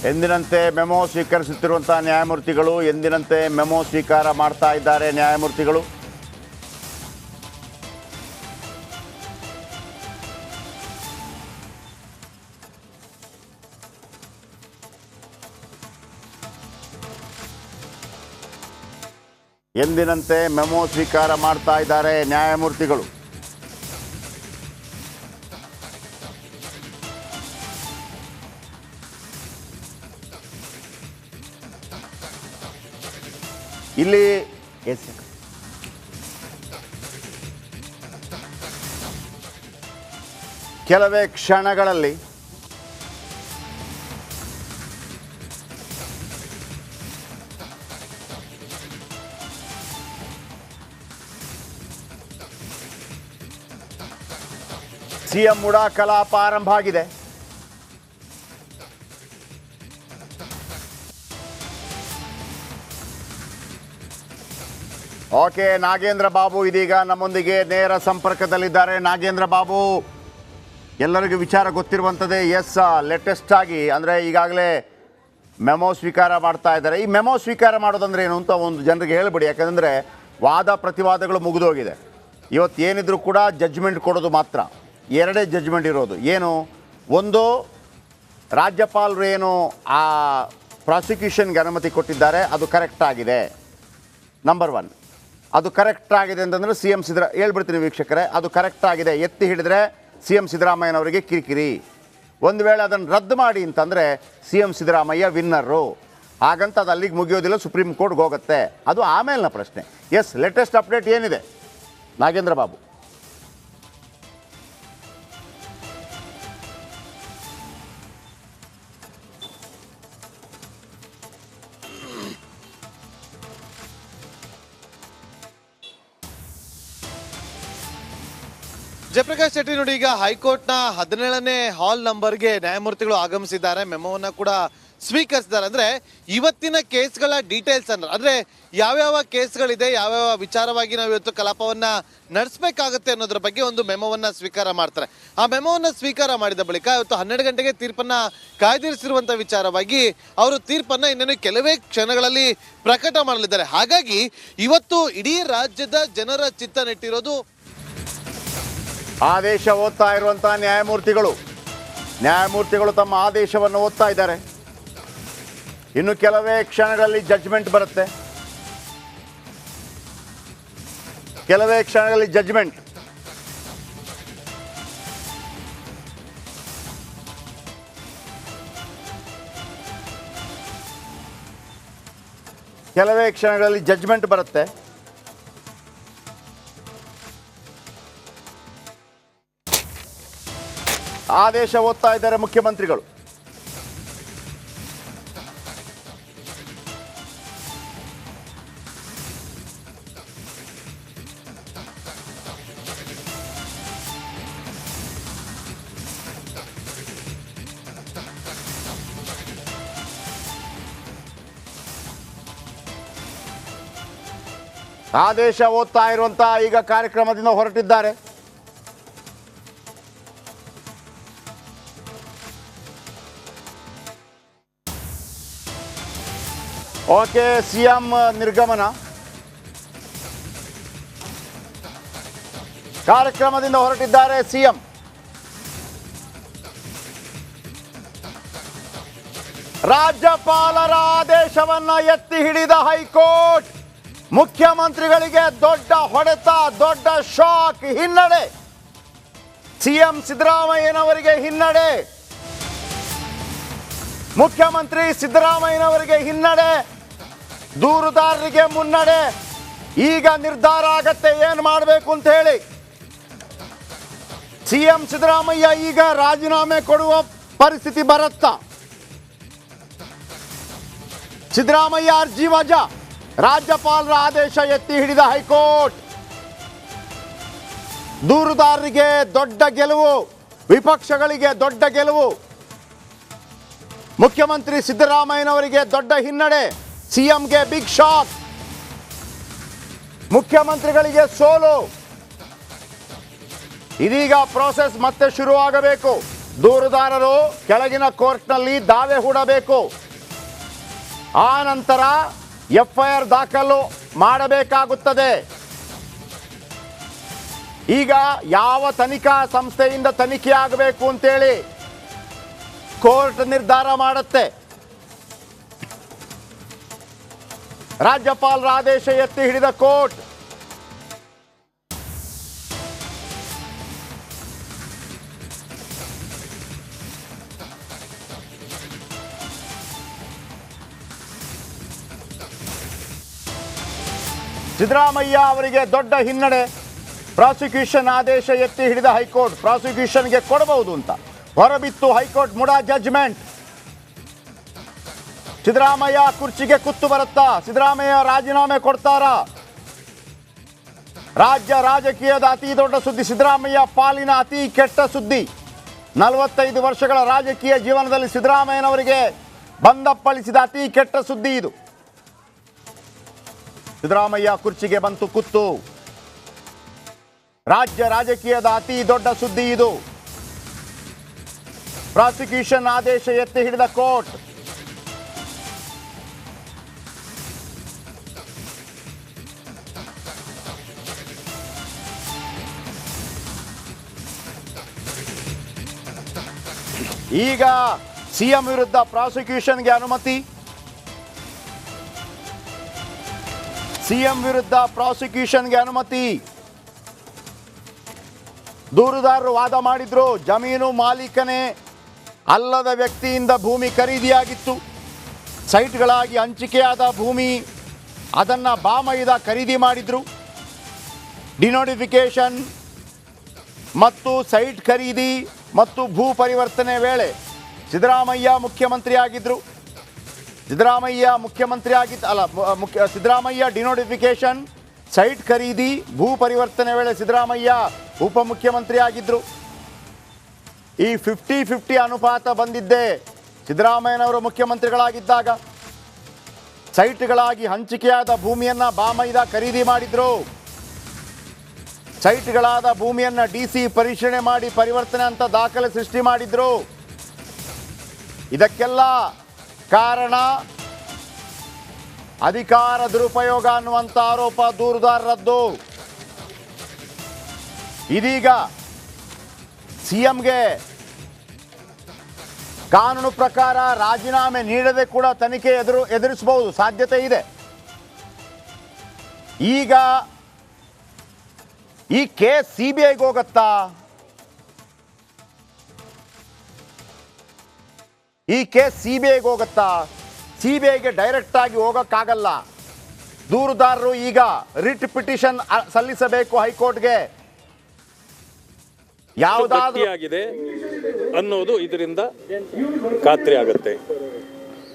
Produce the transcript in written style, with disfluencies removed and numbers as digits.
ಎಂದಿನಂತೆ ಮೆಮೊ ಸ್ವೀಕರಿಸುತ್ತಿರುವಂಥ ನ್ಯಾಯಮೂರ್ತಿಗಳು ಎಂದಿನಂತೆ ಮೆಮೊ ಸ್ವೀಕಾರ ಮಾಡ್ತಾ ಇದ್ದಾರೆ ನ್ಯಾಯಮೂರ್ತಿಗಳು. ಎಂದಿನಂತೆ ಮೆಮೊ ಸ್ವೀಕಾರ ಮಾಡ್ತಾ ಇದ್ದಾರೆ ನ್ಯಾಯಮೂರ್ತಿಗಳು. ಇಲ್ಲಿ ಕೆಲವೇ ಕ್ಷಣಗಳಲ್ಲಿ ಸಿಎಂ ಮುಡಾ ಕಲಾಪ ಆರಂಭ ಆಗಿದೆ. ಓಕೆ, ನಾಗೇಂದ್ರ ಬಾಬು ಇದೀಗ ನಮ್ಮೊಂದಿಗೆ ನೇರ ಸಂಪರ್ಕದಲ್ಲಿದ್ದಾರೆ. ನಾಗೇಂದ್ರ ಬಾಬು, ಎಲ್ಲರಿಗೂ ವಿಚಾರ ಗೊತ್ತಿರುವಂಥದ್ದೇ. ಎಸ್, ಲೇಟೆಸ್ಟ್ ಆಗಿ ಅಂದರೆ ಈಗಾಗಲೇ ಮೆಮೊ ಸ್ವೀಕಾರ ಮಾಡ್ತಾ ಇದ್ದಾರೆ. ಈ ಮೆಮೊ ಸ್ವೀಕಾರ ಮಾಡೋದಂದ್ರೆ ಏನು ಅಂತ ಒಂದು ಜನರಿಗೆ ಹೇಳಿಬಿಡಿ. ಯಾಕಂದರೆ ವಾದ ಪ್ರತಿವಾದಗಳು ಮುಗಿದೋಗಿದೆ. ಇವತ್ತು ಏನಿದ್ರು ಕೂಡ ಜಡ್ಜ್ಮೆಂಟ್ ಕೊಡೋದು ಮಾತ್ರ. ಎರಡೇ ಜಡ್ಜ್ಮೆಂಟ್ ಇರೋದು. ಏನು, ಒಂದು, ರಾಜ್ಯಪಾಲರು ಏನು ಆ ಪ್ರಾಸಿಕ್ಯೂಷನ್ಗೆ ಅನುಮತಿ ಕೊಟ್ಟಿದ್ದಾರೆ ಅದು ಕರೆಕ್ಟ್ ಆಗಿದೆ. ನಂಬರ್ ಒನ್, ಅದು ಕರೆಕ್ಟ್ ಆಗಿದೆ ಅಂತಂದರೆ ಸಿ ಎಂ ಹೇಳ್ಬಿಡ್ತೀನಿ ವೀಕ್ಷಕರೇ, ಅದು ಕರೆಕ್ಟ್ ಆಗಿದೆ. ಎತ್ತಿ ಹಿಡಿದ್ರೆ ಸಿ ಎಂ ಸಿದ್ದರಾಮಯ್ಯನವರಿಗೆ ಕಿರಿಕಿರಿ. ಒಂದು ವೇಳೆ ಅದನ್ನು ರದ್ದು ಮಾಡಿ ಅಂತಂದರೆ ಸಿ ಎಂ ಸಿದ್ದರಾಮಯ್ಯ ವಿನ್ನರು. ಹಾಗಂತ ಅದು ಅಲ್ಲಿಗೆ ಮುಗಿಯೋದಿಲ್ಲ, ಸುಪ್ರೀಂ ಕೋರ್ಟ್ಗೆ ಹೋಗುತ್ತೆ. ಅದು ಆಮೇಲಿನ ಪ್ರಶ್ನೆ. ಎಸ್, ಲೇಟೆಸ್ಟ್ ಅಪ್ಡೇಟ್ ಏನಿದೆ ನಾಗೇಂದ್ರ ಬಾಬು? ಜಯಪ್ರಕಾಶ್ ಶೆಟ್ಟಿ, ನೋಡಿ, ಈಗ ಹೈಕೋರ್ಟ್ನ 17ನೇ ಹಾಲ್ ನಂಬರ್ಗೆ ನ್ಯಾಯಮೂರ್ತಿಗಳು ಆಗಮಿಸಿದ್ದಾರೆ. ಮೆಮೋವನ್ನ ಕೂಡ ಸ್ವೀಕರಿಸಿದ್ದಾರೆ. ಅಂದ್ರೆ ಇವತ್ತಿನ ಕೇಸ್ಗಳ ಡೀಟೇಲ್ಸ್ ಅಂದ್ರೆ ಯಾವ್ಯಾವ ಕೇಸ್ಗಳಿದೆ, ಯಾವ್ಯಾವ ವಿಚಾರವಾಗಿ ನಾವು ಇವತ್ತು ಕಲಾಪವನ್ನ ನಡೆಸಬೇಕಾಗುತ್ತೆ ಅನ್ನೋದ್ರ ಬಗ್ಗೆ ಒಂದು ಮೆಮೋವನ್ನ ಸ್ವೀಕಾರ ಮಾಡ್ತಾರೆ. ಆ ಮೆಮೋವನ್ನ ಸ್ವೀಕಾರ ಮಾಡಿದ ಬಳಿಕ ಇವತ್ತು 12 ಗಂಟೆಗೆ ತೀರ್ಪನ್ನ ಕಾಯ್ದಿರಿಸಿರುವಂತ ವಿಚಾರವಾಗಿ ಅವರು ತೀರ್ಪನ್ನ ಇನ್ನೇನು ಕೆಲವೇ ಕ್ಷಣಗಳಲ್ಲಿ ಪ್ರಕಟ ಮಾಡಲಿದ್ದಾರೆ. ಹಾಗಾಗಿ ಇವತ್ತು ಇಡೀ ರಾಜ್ಯದ ಜನರ ಚಿತ್ತ ನೆಟ್ಟಿರೋದು ಆದೇಶ ಓದ್ತಾ ಇರುವಂತಹ ನ್ಯಾಯಮೂರ್ತಿಗಳು ತಮ್ಮ ಆದೇಶವನ್ನು ಓದ್ತಾ ಇದ್ದಾರೆ. ಇನ್ನು ಕೆಲವೇ ಕ್ಷಣಗಳಲ್ಲಿ ಜಡ್ಜ್ಮೆಂಟ್ ಬರುತ್ತೆ. ಕೆಲವೇ ಕ್ಷಣಗಳಲ್ಲಿ ಜಡ್ಜ್ಮೆಂಟ್. ಕೆಲವೇ ಕ್ಷಣಗಳಲ್ಲಿ ಜಡ್ಜ್ಮೆಂಟ್ ಬರುತ್ತೆ. ಆದೇಶ ಓದ್ತಾ ಇದ್ದಾರೆ ಮುಖ್ಯಮಂತ್ರಿಗಳು. ಆದೇಶ ಓದ್ತಾ ಇರುವಂತ ಈಗ ಕಾರ್ಯಕ್ರಮದಿಂದ ಹೊರಟಿದ್ದಾರೆ. ಓಕೆ, ಸಿಎಂ ನಿರ್ಗಮನ ಕಾರ್ಯಕ್ರಮದಿಂದ ಹೊರಟಿದ್ದಾರೆ ಸಿಎಂ. ರಾಜ್ಯಪಾಲರ ಆದೇಶವನ್ನ ಎತ್ತಿ ಹಿಡಿದ ಹೈಕೋರ್ಟ್. ಮುಖ್ಯಮಂತ್ರಿಗಳಿಗೆ ದೊಡ್ಡ ಹೊಡೆತ, ದೊಡ್ಡ ಶಾಕ್, ಹಿನ್ನಡೆ. ಸಿಎಂ ಸಿದ್ದರಾಮಯ್ಯನವರಿಗೆ ಹಿನ್ನಡೆ. ಮುಖ್ಯಮಂತ್ರಿ ಸಿದ್ದರಾಮಯ್ಯನವರಿಗೆ ಹಿನ್ನಡೆ, ದೂರುದಾರರಿಗೆ ಮುನ್ನಡೆ. ಈಗ ನಿರ್ಧಾರ ಆಗತ್ತೆ ಏನು ಮಾಡಬೇಕು ಅಂತ ಹೇಳಿ. ಸಿಎಂ ಸಿದ್ದರಾಮಯ್ಯ ಈಗ ರಾಜೀನಾಮೆ ಕೊಡುವ ಪರಿಸ್ಥಿತಿ ಬರುತ್ತಾ? ಸಿದ್ದರಾಮಯ್ಯ ಅರ್ಜಿ ವಜಾ. ರಾಜ್ಯಪಾಲರ ಆದೇಶ ಎತ್ತಿ ಹಿಡಿದ ಹೈಕೋರ್ಟ್. ದೂರುದಾರರಿಗೆ ದೊಡ್ಡ ಗೆಲುವು, ವಿಪಕ್ಷಗಳಿಗೆ ದೊಡ್ಡ ಗೆಲುವು. ಮುಖ್ಯಮಂತ್ರಿ ಸಿದ್ದರಾಮಯ್ಯನವರಿಗೆ ದೊಡ್ಡ ಹಿನ್ನಡೆ. ಸಿಎಂಗೆ ಬಿಗ್ ಶಾಕ್. ಮುಖ್ಯಮಂತ್ರಿಗಳಿಗೆ ಸೋಲು. ಇದೀಗ ಪ್ರೋಸೆಸ್ ಮತ್ತೆ ಶುರುವಾಗಬೇಕು. ದೂರುದಾರರು ಕೆಳಗಿನ ಕೋರ್ಟ್ನಲ್ಲಿ ದಾವೆ ಹೂಡಬೇಕು. ಆ ನಂತರ FIR ದಾಖಲು ಮಾಡಬೇಕಾಗುತ್ತದೆ. ಈಗ ಯಾವ ತನಿಖಾ ಸಂಸ್ಥೆಯಿಂದ ತನಿಖೆ ಆಗಬೇಕು ಅಂತೇಳಿ ಕೋರ್ಟ್ ನಿರ್ಧಾರ ಮಾಡುತ್ತೆ. ರಾಜ್ಯಪಾಲರ ಆದೇಶ ಎತ್ತಿ ಹಿಡಿದ ಕೋರ್ಟ್ ಸಿದ್ದರಾಮಯ್ಯ ಅವರಿಗೆ ದೊಡ್ಡ ಹಿನ್ನಡೆ. ಪ್ರಾಸಿಕ್ಯೂಷನ್ ಆದೇಶ ಎತ್ತಿ ಹಿಡಿದ ಹೈಕೋರ್ಟ್. ಪ್ರಾಸಿಕ್ಯೂಷನ್ಗೆ ಕೊಡಬಹುದು ಅಂತ ಹೊರಬಿತ್ತು ಹೈಕೋರ್ಟ್ ಮುಡಾ ಜಡ್ಜ್ಮೆಂಟ್. ಸಿದ್ದರಾಮಯ್ಯ ಕುರ್ಚಿಗೆ ಕುತ್ತು ಬರುತ್ತಾ? ಸಿದ್ದರಾಮಯ್ಯ ರಾಜೀನಾಮೆ ಕೊಡ್ತಾರಾ? ರಾಜ್ಯ ರಾಜಕೀಯದ ಅತಿ ದೊಡ್ಡ ಸುದ್ದಿ, ಸಿದ್ದರಾಮಯ್ಯ ಪಾಲಿನ ಅತಿ ಕೆಟ್ಟ ಸುದ್ದಿ. 45 ವರ್ಷಗಳ ರಾಜಕೀಯ ಜೀವನದಲ್ಲಿ ಸಿದ್ದರಾಮಯ್ಯನವರಿಗೆ ಬಂದಪ್ಪಳಿಸಿದ ಅತಿ ಕೆಟ್ಟ ಸುದ್ದಿ ಇದು. ಸಿದ್ದರಾಮಯ್ಯ ಕುರ್ಚಿಗೆ ಬಂತು ಕುತ್ತು. ರಾಜ್ಯ ರಾಜಕೀಯದ ಅತಿ ದೊಡ್ಡ ಸುದ್ದಿ ಇದು. ಪ್ರಾಸಿಕ್ಯೂಷನ್ ಆದೇಶ ಎತ್ತಿ ಹಿಡಿದ ಕೋರ್ಟ್. ಈಗ ಸಿಎಂ ವಿರುದ್ಧ ಪ್ರಾಸಿಕ್ಯೂಷನ್ಗೆ ಅನುಮತಿ. ಸಿಎಂ ವಿರುದ್ಧ ಪ್ರಾಸಿಕ್ಯೂಷನ್ಗೆ ಅನುಮತಿ. ದೂರುದಾರರು ವಾದ ಮಾಡಿದ್ರು, ಜಮೀನು ಮಾಲೀಕನೇ ಅಲ್ಲದ ವ್ಯಕ್ತಿಯಿಂದ ಭೂಮಿ ಖರೀದಿಯಾಗಿತ್ತು. ಸೈಟ್ಗಳಾಗಿ ಹಂಚಿಕೆಯಾದ ಭೂಮಿ ಅದನ್ನು ಬಾಮೈದ ಖರೀದಿ ಮಾಡಿದ್ರು. ಡಿನೋಟಿಫಿಕೇಶನ್ ಮತ್ತು ಸೈಟ್ ಖರೀದಿ ಮತ್ತು ಭೂ ಪರಿವರ್ತನೆ ವೇಳೆ ಸಿದ್ದರಾಮಯ್ಯ ಮುಖ್ಯಮಂತ್ರಿ ಆಗಿದ್ದರು. ಸಿದ್ದರಾಮಯ್ಯ ಡಿನೋಟಿಫಿಕೇಶನ್, ಸೈಟ್ ಖರೀದಿ, ಭೂ ಪರಿವರ್ತನೆ ವೇಳೆ ಸಿದ್ದರಾಮಯ್ಯ ಉಪಮುಖ್ಯಮಂತ್ರಿ ಆಗಿದ್ದರು. ಈ 50-50 ಅನುಪಾತ ಬಂದಿದ್ದೇ ಸಿದ್ದರಾಮಯ್ಯನವರು ಮುಖ್ಯಮಂತ್ರಿಗಳಾಗಿದ್ದಾಗ. ಸೈಟ್ಗಳಾಗಿ ಹಂಚಿಕೆಯಾದ ಭೂಮಿಯನ್ನು ಬಾಮೈದ ಖರೀದಿ ಮಾಡಿದ್ರು. ಸೈಟ್ಗಳಾದ ಭೂಮಿಯನ್ನು DC ಪರಿಶೀಲನೆ ಮಾಡಿ ಪರಿವರ್ತನೆ ಅಂತ ದಾಖಲೆ ಸೃಷ್ಟಿ ಮಾಡಿದ್ರು. ಇದಕ್ಕೆಲ್ಲ ಕಾರಣ ಅಧಿಕಾರ ದುರುಪಯೋಗ ಅನ್ನುವಂಥ ಆರೋಪ ದೂರುದಾರರದ್ದು. ಇದೀಗ ಸಿಎಂಗೆ ಕಾನೂನು ಪ್ರಕಾರ ರಾಜೀನಾಮೆ ನೀಡದೆ ಕೂಡ ತನಿಖೆ ಎದುರಿಸಬಹುದು, ಸಾಧ್ಯತೆ ಇದೆ. ಈಗ ಈ ಕೇಸ್ CBIಗೆ ಹೋಗತ್ತಾ? ಈ ಕೇಸ್ CBIಗೆ ಹೋಗತ್ತಾ? CBIಗೆ ಡೈರೆಕ್ಟ್ ಆಗಿ ಹೋಗಕ್ಕಾಗಲ್ಲ. ದೂರುದಾರರು ಈಗ ರಿಟ್ ಪಿಟಿಷನ್ ಸಲ್ಲಿಸಬೇಕು ಹೈಕೋರ್ಟ್ಗೆ. ಯಾವುದಾದ್ರೂ ಅನ್ನೋದು ಇದರಿಂದ ಖಾತ್ರಿ ಆಗುತ್ತೆ.